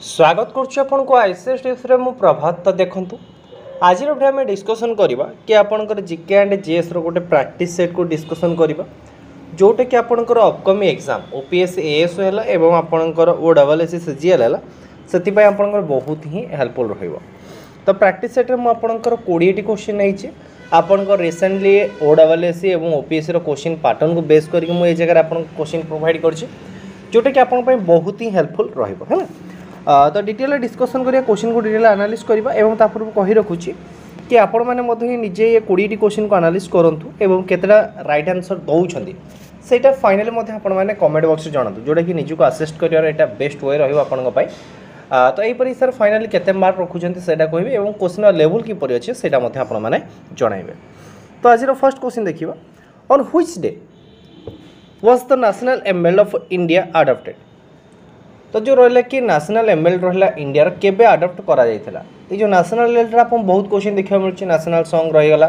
स्वागत करुँ ICS tips रे मु प्रभात। तो देखूँ आज भिडियो आम डिस्कसन करवा कि आपंकर जीके एंड जीएस रोटे प्राक्टिस सेट को डिस्कसन करवा जोटा कि आपंकर अपकमिंग एग्जाम ओपीएस एएस है आपंकर ओडब्ल्यूएससी सीजीएल है से आपंकर बहुत ही हेल्पफुल रहिबो। तो प्राक्टिस सेट में आपंकर 20टी क्वेश्चन नहीं आपंकर रिसेंटली ओडब्ल्यूएससी और ओपीएससी क्वेश्चन पैटर्न को बेस करके मुझे जगह आप क्वेश्चन प्रोवाइड कर जोटा कि आप बहुत ही हेल्पफुल रहिबो है। तो डिटेल डिस्कसन करिया क्वेश्चन को डिटेल एनालिसिस करबा एवं तापर कहि रखुची कि आपण माने मध्ये निजे 20टी क्वेश्चन को एनालिसिस करंतु एवं केतरा राइट आंसर दउछंदी सेटा फाइनली मध्ये आपण माने कमेंट बॉक्स रे जणातु जोटा कि निजु को असिस्ट करियार एटा बेस्ट वे रहइबो आपण को पाई। तो एही परि सर फाइनली केते मार्क रखुचंती सेटा कहबे एवं क्वेश्चन लेवल की परि अछि सेटा मध्ये आपण माने जणाइबे। तो आज रो फर्स्ट क्वेश्चन देखिबा on which day was the national emblem of India adopted. तो जो रहा कि नेशनल एम्बलम रहा इंडिया केबे अडॉप्ट करा जायथिला ये जो नेशनल एम्बलम आप बहुत क्वेश्चन देखा मिलूँ नेशनल सॉन्ग रहीगला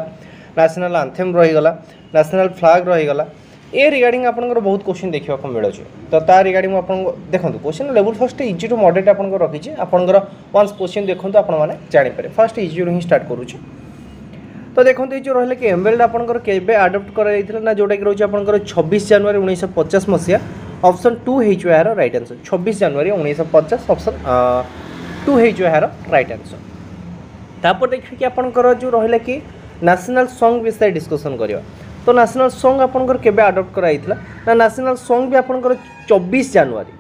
नेशनल एंथम रहीगला नेशनल फ्लैग रहीगला ए रिगार्डिंग आपंकर बहुत क्वेश्चन देखा मिलूँ। तो ता रिगार्डिंग आप देखो question level first easy to moderate आपको रखी आपंकर वंस क्वेश्चन देखो आपने जानीपर फर्स्ट इजी रू ही स्टार्ट करुच्छे। तो देखो ये जो रहा कि एम्बलम आपंकर केबे अडॉप्ट करा ना जोटा कि रोचे आपंकर 26 जनवरी 1950 मसीहा ऑप्शन 2 हो यार राइट आंसर 26 जनवरी 1950 ऑप्शन 2 हो यार राइट आंसर। तापर देखिए कि आपंकर जो रहा कि नेशनल सॉन्ग विषय डिस्कसन करवा। तो नेशनल सॉन्ग आपंकर केबे अडॉप्ट कराइथिला ना नेशनल सॉन्ग भी आपंकर 24 जनवरी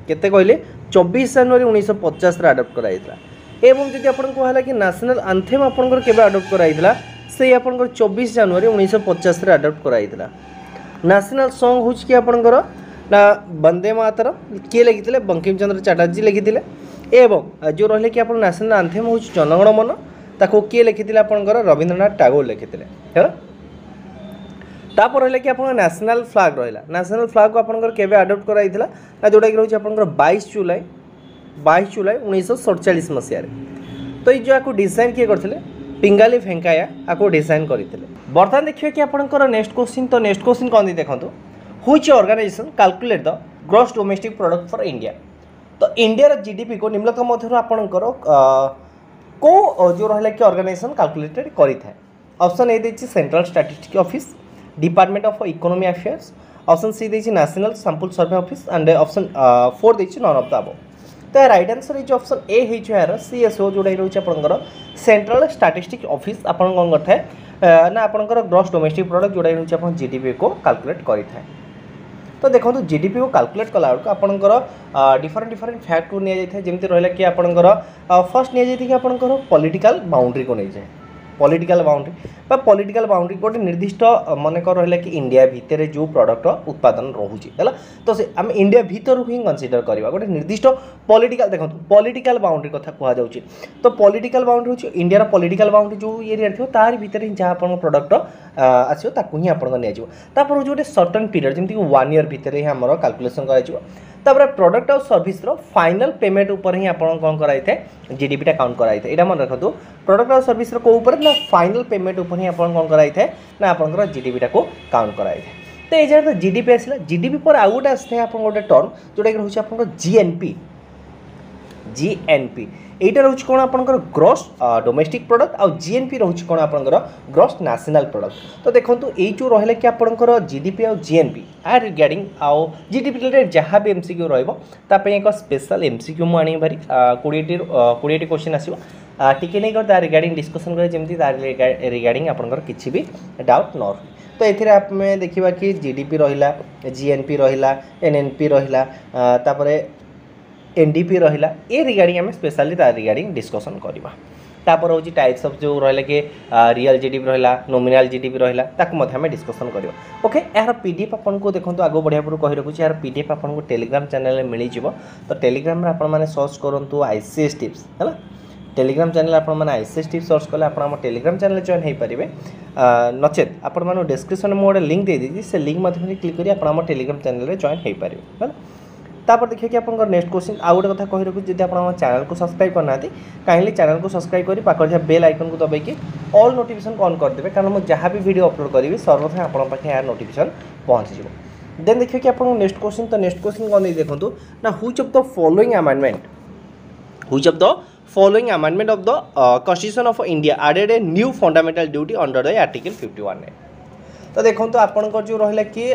केते कहले 24 जनवरी 1950 रे अडॉप्ट कराइथिला एवं जदि आपन कहला कि नेशनल एंथम आपंकर केबे अडॉप्ट कराइथिला से आपंकर 24 जनवरी 1950 रे अडॉप्ट कराइथिला। नेशनल सॉन्ग होच कि आपंकर ना वंदे मातरम किए लिखिते बंकिम चंद्र चटर्जी लिखिते एवं जो रहा कि आप नेशनल एंथम हूँ जनगण मन ताको किए लिखिते आपंकर रवींद्रनाथ टैगोर लिखिते है। तापर रहा कि आप नेशनल फ्लैग रहा नेशनल फ्लैग को आपंकर केबे अडॉप्ट कराइथिला ना जोटा कि रोचे आपंकर 22 जुलाई 1947 मसीह। तो ये जो आपको डिजाइन किए करथिले पिंगाली भेंकाया आपको डिजाइन करते। बर्तमान देखिए कि आपंकर नेक्स्ट क्वेश्चन। तो नेक्स्ट क्वेश्चन कौन दी देखो which organisation calculate the gross domestic product for India. तो इंडिया जीडीपी को निम्नलिखित मध्य आपंकर को जो रहा कि ऑर्गेनाइजेशन कैलकुलेटेड करें। ऑप्शन ए देखिए central statistics office department of economy affairs option C देखिए national sample survey office and option 4 देखिए नॉन ऑफ द अबव। तो राइट आंसर ये ऑप्शन ए हो यार सीएसओ जोटा रोचे आपंकर सेंट्रल स्टैटिस्टिक्स ऑफिस आपन कौन करता ना आपंकर ग्रॉस डोमेस्टिक प्रोडक्ट जोटा रोचे आप जीडीपी को कैलकुलेट करें। तो देखो जीडीपी को कैलकुलेट कला बेलू आपंकर डिफरेंट फैक्ट को नि जाए जमी रहा कि आपंकर फर्स्ट नि जाए कि आपंकर पॉलिटिकल बाउंड्री को नहीं जाए पॉलिटिकल बाउंड्री गोटे निर्दिष्ट मनकर रहा कि इंडिया भितर जो प्रोडक्ट उत्पादन रोचे है। तो से आम इंडिया भीतर ही कंसीडर करवा गोटे निर्दिष्ट पॉलिटिकल देखो पॉलिटिकल बाउंड्री कथा कहुच्छे। तो पॉलिटिकल बाउंड्री हूँ इंडिया पॉलिटिकल बाउंड्री जो एरिया थी तार भितर जहाँ आप प्रोडक्ट आसो ताकू ही आपको निपर जो सर्टन पीरियड जमीक 1 ईयर भितर ही आम कैलकुलेसन कर प्रोडक्ट और सर्विस फाइनल पेमेंट उपर ही आप कौन कराई जीडीपीटा काउंट कराई यहाँ मन रखु प्रोडक्ट और सर्विस कौपर ना फाइनल पेमेंट उपर ही आप कौन कराई ना आप जीडीपीटा को काउंट कराई। तो ये जगह जीडीपी आसला जीडीपी पर आउ गोटे आसता है आप गोटे टर्म जोटा कि रोचे आप जीएनपी एटा रोच कौन आपंकर ग्रॉस डोमेस्टिक प्रोडक्ट आउ जीएनपी रोच कौन आपंकर ग्रॉस नेशनल प्रोडक्ट। तो देखो ये जो रहा कि आपंकर जीडीपी आउ जीएनपी आ रिगार्डिंग आउ जीडीपी रिलेटेड जहाँ भी एमसीक्यू रही एक स्पेशल एमसीक्यू मुझे भारी 20टी क्वेश्चन आसो टिके नहीं कर रिगार्डिंग डिस्कसन करें जमी रिगार्डिंग आपंकर किसी भी डाउट न रही। तो ये आप देखा कि जीडीपी रहा जीएनपी रहा एनएनपी रहा एनडीपी रहा ये रिगार्डिंग आम स्पेशली रिगार्डिंग डिस्कसन करवा। तापर हूँ टाइप्स ऑफ जो रहा कि रियल जीडीपी रहा नॉमिनल जीडीपी रहा आम डिस्कसन करवा। ओके यार पीडीएफ आपको देखो आगो बढ़िया पूर्व कही रखुच्छी यार पीडीएफ आपको टेलीग्राम चैनल मिल जाव। तो टेलीग्राम आपने सर्च करूँ आईसीएस टिप्स है टेलीग्राम चैनल आपने आईसीएस टिप्स सर्च कले आप टेलीग्राम चैनल जॉइन हो पारे नचेत आपण डिस्क्रिप्शन में गोटे लिंक दे दी से लिंक मध्यम क्लिक कर आप टेलीग्राम चैनल जॉइन हो पारे है। तापर देखिए कि आपंकर नेक्स्ट क्वेश्चन आउ गोटे कथा कही रखुच्छी जब आप चैनल को सब्सक्राइब करना काइंडली चैनल को सब्सक्राइब कर पाखे बेल आइकन को दबाई ऑल नोटिफिकेशन को ऑन करदे कारण मुझे जहाँ भी वीडियो अपलोड करी सर्वप्रथम आपके पाखे यार नोटिफिकेशन पहुँची देन देखिए कि आपको नेक्स्ट क्वेश्चन। तो नेक्स्ट क्वेश्चन कौन देखो ना which of the following amendment Which of the following amendment of the Constitution of India added a new fundamental duty under the Article 51A? तो देखो तो आपंकर जो रहा कि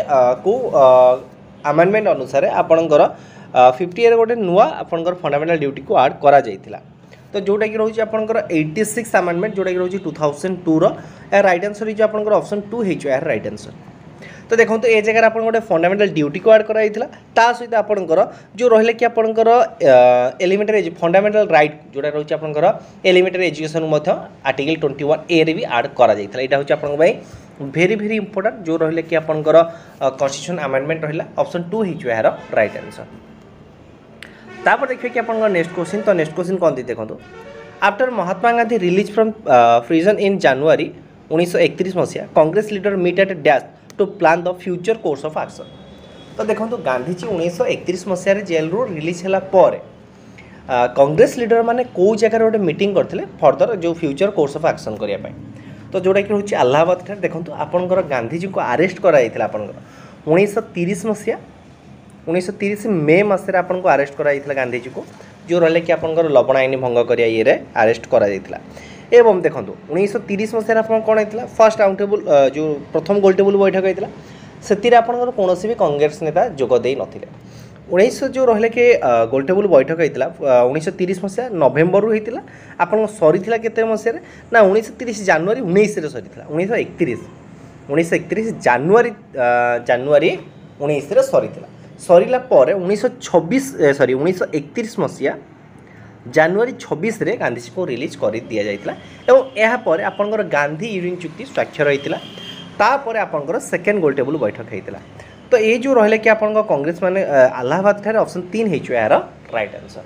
को आमेंडमेंट अनुसार आपंकर 50 गोटे नुआ आपंकर फंडामेंटल ड्यूटी को आड करा जाइथिला तो जोटा कि रोचे आपंकर 86 आमेंडमेंट जोटा कि रोचे 2002 रो या राइट आंसर जो आपंकर ऑप्शन 2 हेचो यार राइट आंसर तो देखो तो ए जगह आप गोटे फंडामेंटल ड्यूटी को आड कराइथिला ता सहित आपंकर जो रहले कि आपंकर एलिमेंटरी फंडामेंटल राइट जोटा रोचे आपंकर एलिमेंटरी एजुकेशन मध्य आर्टिकल 21A रे भी आड करा जाइथिला एटा होचे आपन भाई भेरी भेरी इंपोर्टेंट जो रहले कि आपनकर कॉन्स्टिट्यूशन अमेंडमेंट रहला ऑप्शन 2 हिचो यार राइट आंसर तापर देखिए कि आपनकर नेक्स्ट क्वेश्चन कोन दी देखंतु after Mahatma Gandhi release from prison in January 1931 मसिया Congress leader meet at dash to plan the future course of action तो देखंतु गांधी जी 1931 मसिया रे जेल रो रिलीज हला पर कांग्रेस लीडर माने को जगह गोटे मीटिंग करथिले फर्दर जो फ्यूचर कोर्स ऑफ एक्शन करिया पय तो जोटा कि हूँ आलाहाबाद ठार देखो आपंकर गांधीजी को अरेस्ट कराइला आपंकर 1930 मसीहा 1930 मे मसीह आपन को अरेस्ट कराइला गांधीजी को जो रहा कि आपंकर लवण आईन भंग करिया ये अरेस्ट कराइला एवं देखो 1930 मसीह आप कौन होता फर्स्ट राउंड टेबल जो प्रथम गोल टेबल बैठक होता से आपंकर कौन भी कांग्रेस नेता जोगदे नथिले 19 जो रहा कि गोल टेबल बैठक होता 1930 मसीहा नवेम्बर रु होता आपन सरी के मसीह ना 1930 जनवरी 19 सरी 1931 जनवरी 19 सरी सरला 1931 मसीहा जनवरी 26 रे गांधीजी को रिलीज कर दि जाइतिला एवं यह पर आपनकर गांधी यूनियन चुक्ति स्वाक्षर होइतिला तापर आपनकर सेकेंड गोल टेबल बैठक होइतिला तो ये जो रहा कि आपन कांग्रेस माने आलाहाबाद ठारे ऑप्शन 3 हेचो यार राइट आंसर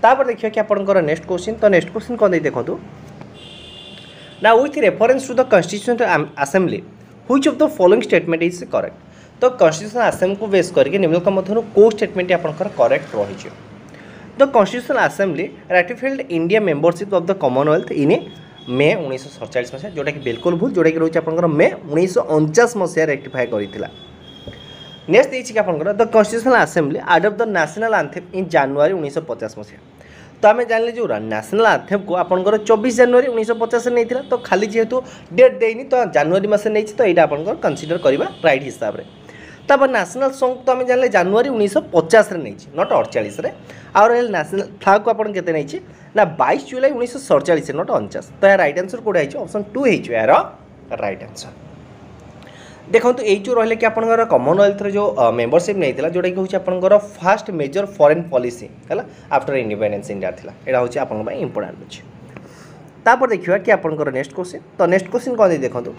तापर देखिए कि आपनकर नेक्स्ट क्वेश्चन कोन दे देखंतु ना with reference to the constitutional assembly which of the following statement is correct तो कॉन्स्टिट्यूशनल असेंबली को बेस करके निम्नलिखित मध्यरु को स्टेटमेंट आपनकर करेक्ट रहिछि the constitutional assembly ratified India membership of the Commonwealth in May 1947 मसीहा जोटा कि बिल्कुल भूल जोटा कि रोचे आपनकर मे 1949 मसीहा रेक्टिफाई करिथिला नेक्स्ट देखिए कि आपनकर the constitutional assembly adopt the national anthem in January 1950 मसीहा तो आम जानले जो नेशनल एंथम को आपनकर 24 जनवरी 1950 से नहीं तो खाली जेहेतु डेट देनी तो जनवरी मासे नहीं तो यहाँ आपनकर कंसीडर करवा राइट हिसाब से तब नेशनल सॉन्ग तो आम जानले जनवरी 1950 नहीं नट 48 और नेशनल फ्लैग को आपन केते नहीं ना 22 जुलाई 1947 नट 49 तो यार राइट आंसर कोडा है ऑप्शन 2 है यार राइट आंसर देखो तो ये रहा कि आपंकर कॉमनवेल्थ जो मेंबरशिप नहीं था जोटा कि हूँ आपंकर फास्ट मेजर फॉरेन पॉलिसी है आफ्टर इंडिपेंडेंस इंडिया था यहाँ हूँ आप इंपोर्टेंट अच्छे तापर देखिए कि आपंकर नेक्स्ट क्वेश्चन कौन देखो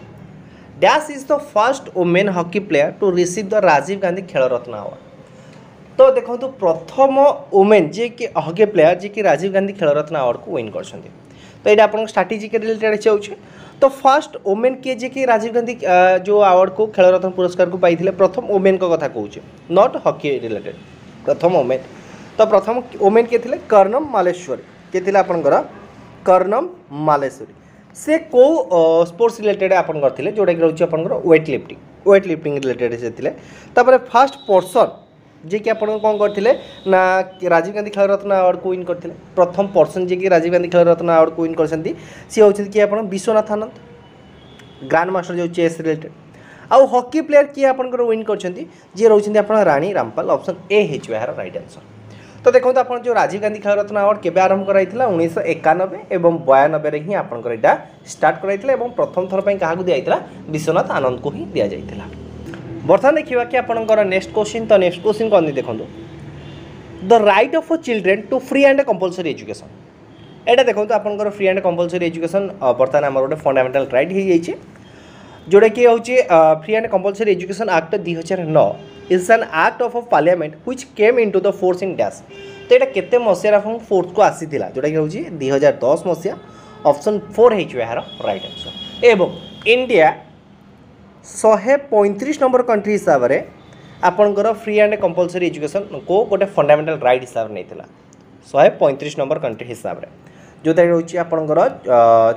dash is the first women hockey player to receive the Rajiv Gandhi Khel Ratna award तो देखो तो प्रथम वुमेन जी कि हॉकी प्लेयर जी कि राजीव गांधी खेल रत्न अवार्ड को विन कर तो यहाँ आप स्ट्राटेजी के रिलेटेड अच्छे तो फर्स्ट वुमेन किए जे कि राजीव गांधी जो अवार्ड को खेल रत्न पुरस्कार को पाई प्रथम वुमेन को कथा कहूँ नॉट हॉकी रिलेटेड प्रथम वुमेन तो प्रथम वुमेन किए थे कर्णम मालेश्वरी किए थे आपंकर कर्णम मालेश्वरी से को स्पोर्ट्स रिलेटेड आपन करथिले जोटा कि रहउछि आपनकर वेट लिफ्टिंग रिलेटेड से थिले तापर फर्स्ट पर्सन जे कि आपन कोन करथिले ना राजीव गांधी खेल रत्न अवार्ड को विन करथिले प्रथम पर्सन जे कि राजीव गांधी खेल रत्न अवार्ड को विन करसंती से होछि कि आपन विश्वनाथ आनंद ग्रैंड मास्टर जो चेस रिलेटेड आउ हॉकी प्लेयर किए आपनकर विन करसंती जे रहउछि आपन रानी रामपाल ऑप्शन ए हेछु यार राइट आंसर तो देखो तो आप जो राजीव गांधी खेल रत्न अवार्ड केबे आरंभ कराइथिला 1991 एवं 92 रे ही आपनकर एटा स्टार्ट कराइथिला एवं प्रथम थर पई काहा को दिया जाइथिला विश्वनाथ आनंद को ही दिया जाइथिला बर्तमान देखिबा कि आपनकर नेक्स्ट क्वेश्चन कोन देखंदो the right of children to free and compulsory education एटा देखो तो आपनकर फ्री एंड कंपलसरी एजुकेशन बर्तमान हमर गोटे फंडामेंटल राइट ही जाइछे जोटा कि होछि free and compulsory education act 2009 is an act of parliament which came into the force in dash तो यहाँ केते मसीहा फोर्स को आसीथिला जोटा कि होछि 2010 मसीहा ऑप्शन 4 है यार राइट आंसर एवं इंडिया 135 नंबर कंट्री हिसाब से आपनकर फ्री एंड कंपलसरी एजुकेशन को गोटे फंडामेंटल राइट हिसाब से नहीं 135 नंबर कंट्री हिसाब से जोटा कि आपनकर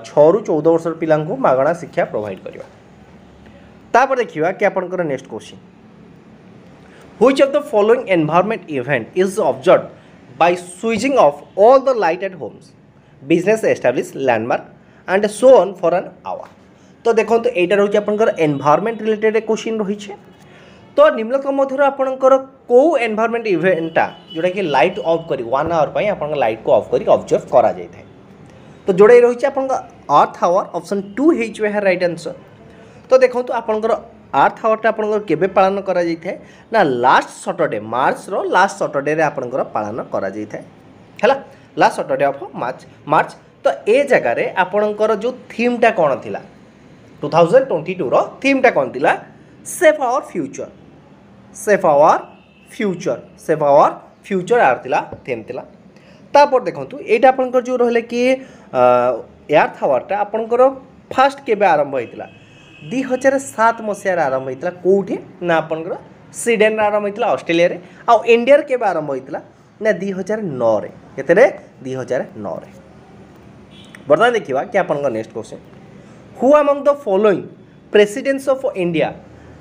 6 ରୁ 14 वर्ष पिला मागणा शिक्षा प्रोवाइड करवा तापर देखिए कि आपनकर next question which of the following environment event is observe by switching off all the light at homes, business established landmark and so on for an hour. तो देखो यहाँ रोचे आपंकर एनवायरमेंट रिलेटेड क्वेश्चन रही है। तो निम्नलिखित मध्य आपंकर कौ एनवायरमेंट इवेंटा जोटा कि लाइट ऑफ कर 1 आवर पर आप लाइट को ऑफ कर ऑब्जर्व करा जाए। तो जोड़ा रही है अर्थ आवर ऑप्शन 2 है राइट आंसर। तो देखो आपंकर अर्थ आवर आपंकर केबे पालन करा जाए ना लास्ट सैटरडे मार्च रो लास्ट सैटरडे रे आपंकर पालन करा जाए है लास्ट सैटरडे ऑफ मार्च। तो ए जगह रे आपंकर जो थीमटा कौन थिला 2022 रो थीमटा कौन थिला safe our future safe our future safe our future आर थिला थीम थिला। तापर देखंतु एटा आपनकर जो रहले कि अर्थ आवरटा आपनकर फास्ट केबे आरंभ होइतिला 2007 मसिया आरंभ होइतिला कोठी ना आपनकर स्वीडन आरंभ होइतिला ऑस्ट्रेलिया रे आ इंडिया रे केबे आरंभ होइतिला ना 2009 रे केते रे 2009 रे। बर्तमान देखिबा कि आपनकर next question who among the following presidents of India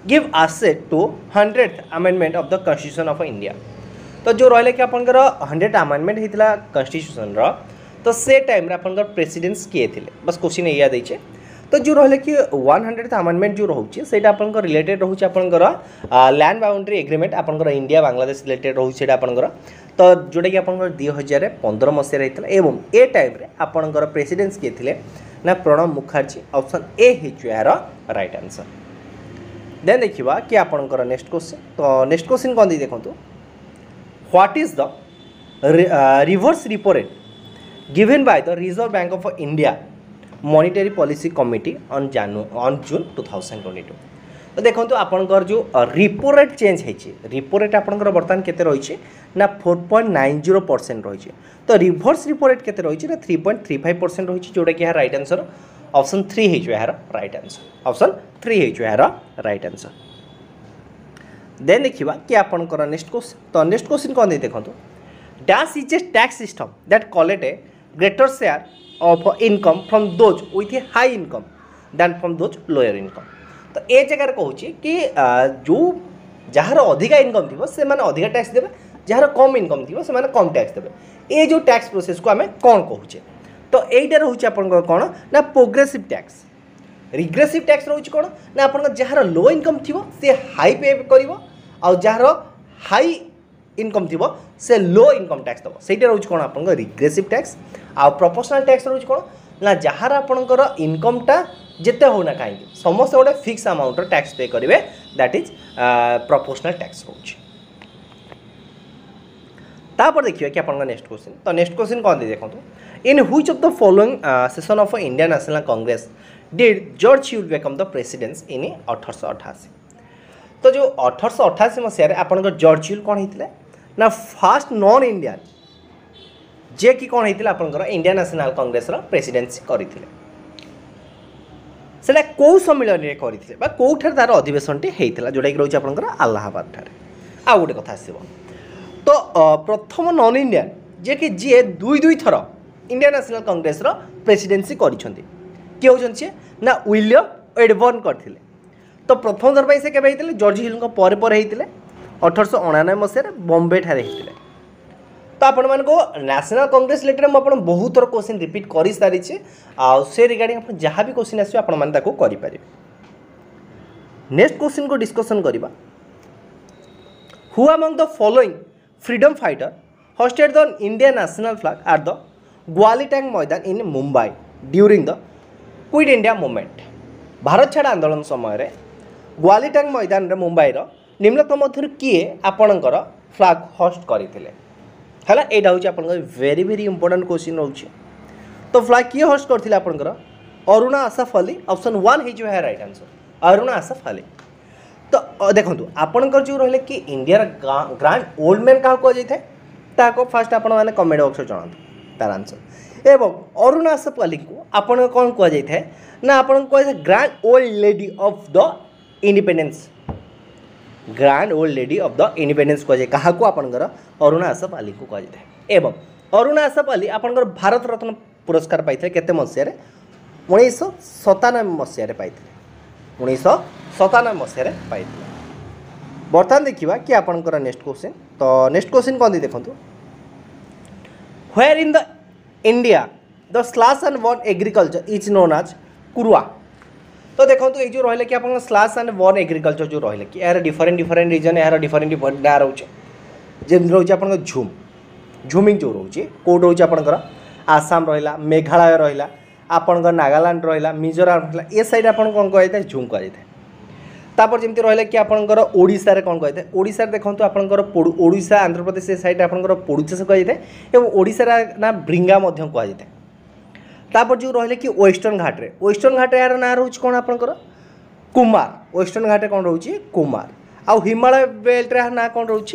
give assent to 100th amendment of the constitution of India. तो जो रहा कि आपंकर 100 अमेंडमेंट होता कॉन्स्टिट्यूशन तो से टाइम रे आपंकर प्रेसिडेंट्स किए थे बस क्वेश्चन या देचे। तो जो रहा कि 100th अमेंडमेंट जो रोचे से आपंकर रिलेटेड रोचे आपंकर लैंड बाउंड्री एग्रीमेंट आपंकर इंडिया बांग्लादेश रिलेटेड रोचे आपंकर। तो जोटा कि आपंकर 2015 मसीह होता एवं ए टाइम रे आपंकर प्रेसिडेंट्स किए थे ना प्रणब मुखर्जी ऑप्शन ए है राइट आंसर। देन देखिबा कि आपंकर नेक्स्ट क्वेश्चन। तो नेक्स्ट क्वेश्चन कौन दी देखंतु what is the reverse repo rate given by the reserve bank of India monetary policy committee on June 2022। तो देखो आपंकर जो रिपो रेट चेंज होती रिपो रेट आपंकर बर्तमान केते रही ना 4.90% रही। तो रिवर्स रिपो रेट केते रही ना 3.35% रही जोटा कि राइट आंसर ऑप्शन 3 है यार राइट आंसर ऑप्शन 3 है यार राइट आंसर। देन देखिबा कि आपनकर नेक्स्ट क्वेश्चन। तो नेक्स्ट क्वेश्चन कौन दे देखो dash is a tax system that collect a greater share of income from those with a high income than from those lower income. तो ए जगह कहूँ कि जो जार अधिका इनकम थी से माने अधिका टैक्स देवे जार कम इनकम थी से माने कम टैक्स देवे ये जो टैक्स प्रोसेस को आम कौन कहूचे। तो यहीटा रोचे आपंकर कौन ना प्रोग्रेसिव टैक्स रिग्रेसिव टैक्स रोचे कौन ना आपंकर जार लो इनकम थी से हाई पे कर जार हाई इनकम थी से लो इनकम टैक्स दब से रोचे कौन आपंकर रिग्रेसिव टैक्स आ प्रोपोर्शनल टैक्स रोचे कौन ना जार आपंकर इनकमटा जिते होना कहीं समस्त गोटे फिक्स अमाउंट टैक्स पे करेंगे दैट इज प्रोपोर्शनल टैक्स रोचे। तापर देखिए कि आपन नेक्स्ट क्वेश्चन। तो नेक्स्ट क्वेश्चन कौन दे देखो in which of the following session of Indian National Congress did George Yule become the president in 1888। तो जो 1888 मसीह आपन जॉर्ज ह्यूल कौन होते ना फास्ट नॉन इंडियन जे कि कौन होता आपंकर इंडियन नेशनल कांग्रेस प्रेसिडेंसी करते से कौ सम्मिलन में करते कौठार तार अधिवेशन होता जोटा कि रोचे आपंकर आलाहाबाद ठारे। आ गोटे कथा आसो तो प्रथम नॉन इंडियन जे कि जी दुई थर इंडियन नेशनल कांग्रेस प्रेसिडेंसी करिसेंती किए होचन ना विलियम एडबर्न करथिले। तो प्रथम थर से केबे होते जॉर्ज हिल पर होते 1899 मसीह बॉम्बे ठारे होते। तो आपण मान को नेशनल कांग्रेस रिलेटेड मुझे बहुत थर क्वेश्चन रिपीट कर सारी से रिगार्डिंग आप जहाँ भी क्वेश्चन आसो आपण मैंने करें। नेक्स्ट क्वेश्चन को डिस्कसन करवा who among the following freedom fighter hosted the Indian national flag at the Gowalia Tank Maidan in Mumbai during the Quit India Movement. Bharat छाड़ आंदोलन समय ग्वालिटैंग मैदान रे मुंबईर निम्नतम मध्य किए आपणकर फ्लैग होस्ट करते है यहाँ हूँ आप वेरी वेरी इंपोर्टेंट क्वेश्चन रोचे। तो फ्लैग किए होस्ट करते आपणकर अरुणा आसफ अली ऑप्शन 1 है राइट आंसर अरुणा आसफ अली। तो देखो आपणकर जो रहे कि इंडिया ग्रांड ओल्ड मैन क्या कहुए फास्ट आपण मैंने कमेंट बॉक्स जनातु तार आंसर एवं अरुणा आसफ अली को आपण कौन कहुए ना आपण कहुए grand old lady of the independence grand old lady of the independence कहुए क्या आपंकर अरुणा आसफ अली को कहुए। एवं अरुणा आसफ अली आपंकर भारत रत्न पुरस्कार पाई केते मसीह 1997 मसीह पाई 1997 मसीह पाई। बर्तमान देखा कि आपंकर नेक्स्ट क्वेश्चन। तो नेक्स्ट क्वेश्चन कौन दी देखो where in the India the slash and burn agriculture is known as कुरुआ। तो देखो ये जो रहा कि आप स्लाश एंड बर्न एग्रीकल्चर जो रहा कि यार डिफरेंट डिफरेंट रीजन यार डिफरेंट डिफरेंट ना रोचे जमी रोचे आप झुम झुमिंग जो रोचे कौट रोचे आपंकर आसाम रहा मेघालय रहा आपंकर नागालैंड रहा मिजोराम रहा ए साइड आप कौन कही झुम कही तापर जमी रहा कि आपंकर ओडिशा कौन कही ओडिशा देखो आपंकर ओडिशा आंध्र प्रदेश ए साइड आपंकर पोड़ू चाष कही ओडिशा ना ब्रिंगा कही तापर जो रहा कि वेस्टर्न घाट यार ना रोच कौन आपंकर कुमार वेस्टर्न घाटे कौन रोच कुमार आउ हिमालय बेल्ट यार ना कौन रोच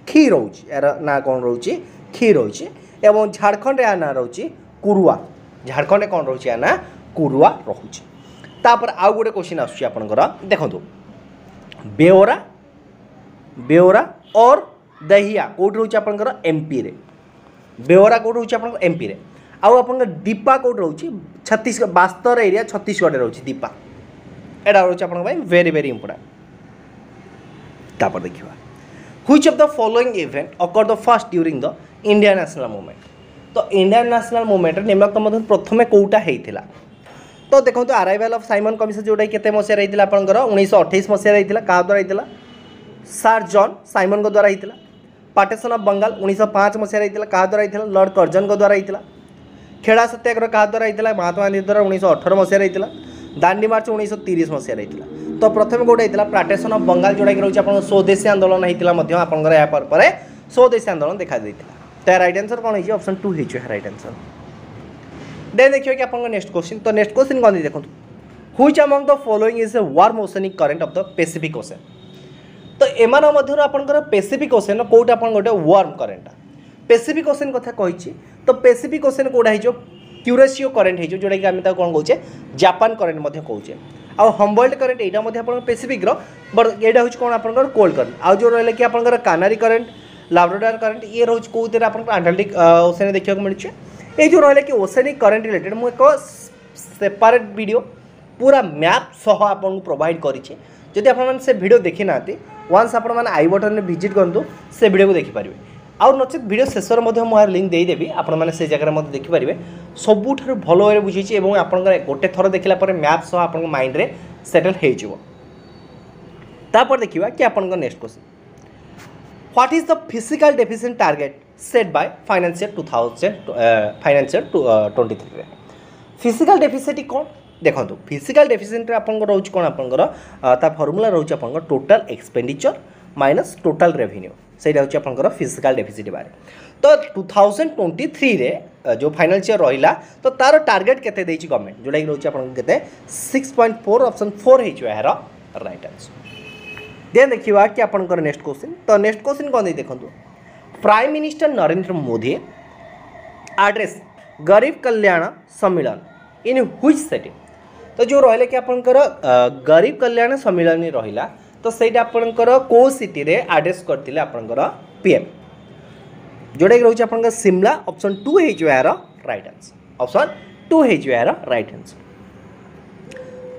खी रोच यार ना कौन रोच खी रोच एवं झारखंड यार ना रोच कुरुआ झारखंड कौन रोच यार ना कुरुआ रोच तापर आउ गोटे क्वेश्चन आसुची आपनकर देखंतु बेओरा बेओरा और दहिया कोट रोच आपनकर एमपी रे बेओरा कोट रोच आपनकर एमपी रे आउ आपन दीपा कोट रोच छत्तीसगढ़ बास्तर एरिया छत्तीसगढ़ रोच दीपा एडा रोच आपन भाई वेरी वेरी इंपोर्टेंट तापर देखिबा which of the following event occur the first during the Indian national movement. तो इंडियन नेशनल मूवमेंट निम्नलिखित मध्य प्रथमे कोउटा हेइथिला। तो देखो अराइवल ऑफ साइमन कमिशन जोटा केते मसिया रहिथिला आपनकर 1928 मसिया रहिथिला का द्वारा रहिथिला सर जॉन साइमन को द्वारा रहिथिला। पार्टीशन ऑफ बंगाल 1905 मसिया रहिथिला का द्वारा रहिथिला लॉर्ड कर्जन को द्वारा रहिथिला। खेड़ा सत्याग्रह क्या द्वारा होता महात्मा गांधी द्वारा 1918 मसीह रही दांडी मार्च 1930 मसीह रही। तो प्रथम गोटे होता पार्टीशन ऑफ बंगाल जोटा कि रोचे आप स्वदेशी आंदोलन होता आपंकर स्वदेशी आंदोलन देखा देता। तो राइट आंसर कौन है ऑप्शन 2 है राइट आंसर। देन देखिए कि आप नेक्स्ट क्वेश्चन। तो नेक्स्ट क्वेश्चन कौन देखो which among the following is a warm oceanic current of the Pacific ocean. तो एमान मध्य आपंकर पैसिफिक ओशन कौटा आप गोटे वार्म करंट पैसिफिक ओशन कथा कही। तो पैसिफिक ओशन कौटा हो क्यूरेसियो करंट हो जोटा कि आम कौन कहे जापान करंट कहे आउ हम्बल्ट करंट यहाँ पैसिफिक बट यहाँ हूँ कौन आपंकर कोल्ड करंट आउ जो रहा कि आपंकर कानारी करंट लाब्राडोर करंट ये रोज कौन आप आंटार्कटिक ओशन देखा मिलूँ। ये जो रहा कि ओशनिक करंट रिलेटेड मुझे एक सेपरेट वीडियो पूरा मैप सह आपको प्रोवाइड करी जदि आप से वीडियो देखी ना वन्स आप आई बटन में विजिट करूँ से वीडियो को देखिपारे आउ नचेत वीडियो शेष मुझे लिंक देदेवि आपण से जगह देखिपारे सबुठ भल भाव बुझे और आप गोटे थर देखला मैप सह आप माइंड रे सेटल होपर देखा कि आप next question what is the physical deficient target set by financial 23 physical deficient कौन देखो फिजिकल डेफिसिएंट आपंकर रोच कौन आपंकर ता फॉर्मूला रोच आपंकर total expenditure minus total revenue सेटा होची आपंकर फिजिकल डेफिसिट बारे। तो 2023 रे जो फाइनेंशियल रहिला तो तार टारगेट केते देछि गवर्नमेंट जोटा कि रोच आपंकर केते 6.4 ऑप्शन 4 हेचो यार राइट आंसर। देन देखिबा कि आपंकर नेक्स्ट क्वेश्चन। तो नेक्स्ट क्वेश्चन कोन दे देखंतु prime minister Narendra Modi address गरीब कल्याण सम्मेलन इन व्हिच सिटी। तो जो रहा कि आपंकर गरीब कल्याण सम्मेलन रहिला तो सहीटा आपंकर को सिटी रे एड्रेस करथिले आपंकर पीएम जोटा कि रोचे आपंकर शिमला ऑप्शन 2 हेजो यार राइट आंसर ऑप्शन 2 हेजो यार राइट आंसर।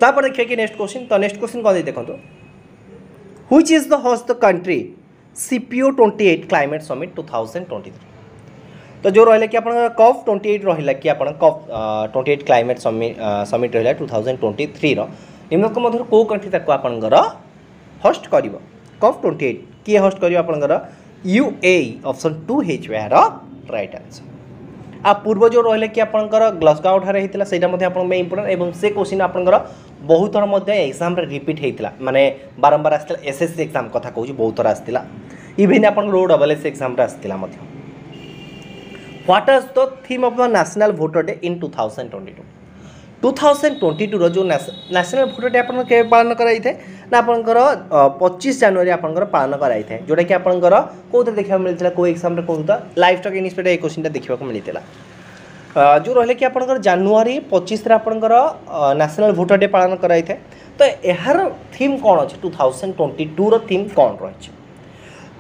तापर देखिए कि नेक्स्ट क्वेश्चन। तो नेक्स्ट क्वेश्चन कोन देखंतो which is the host the country CPO 28 climate summit 2023। तो जो रहा कि आप कॉफ 28 रहा कि आप कॉफ 28 क्लाइमेट समिट रहा 2023 निम्नलिखित मध्य कौ कंट्री तक आपंकर होस्ट कर कॉफ 28 किए होस्ट कर आपंकर UAE ऑप्शन 2 हेचो यार राइट आंसर। आ पूर्व जो रहा कि आपंकर ग्लासगो ठारे होता से इंपोर्टेंट एवं से क्वेश्चन आपंकर बहुत थर एग्जाम रिपीट होता माने बारंबार आसला SSC एग्जाम कथा कहूँ बहुत थर आसला इवेन आप OSS एग्जाम आसला what is the theme of the national voter day in 2022 रो जो नेशनल भोटर डे आप पालन कराई ना आपंकर 25 जनवरी आपंकर पालन कराई थे जोटा कि आपंकर कौन देखा मिलता को एग्जाम कौन लाइफ स्टॉक इन्वेस्टमेंट ये क्वेश्चन देखा मिलता जो रहा कि आपंकर जनवरी 25 आपंकर नेशनल भोटर डे पालन कराई थे। तो यार थीम कौन अच्छे 2022 रो थीम कौन रही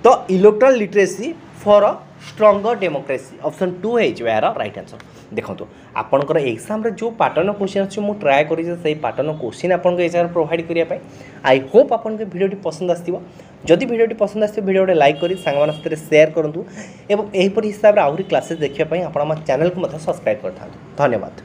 तो electoral literacy for stronger democracy option 2 है यार राइट आंसर। देखो आपंकर एग्जाम जो पैटर्न क्वेश्चन अच्छे मुझे ट्राए कर पैटर्न क्वेश्चन आपको एग्जाम प्रोवाइड करने आई होप आपको भिडियोटी पसंद आसो। जदि भिडियोटी पसंद आसो भिडियो लाइक कर सांग सेयार करूँ और यहीपरि हिसाब से आहरी क्लासेस देखापी आप चैनल को सब्सक्राइब कर। धन्यवाद।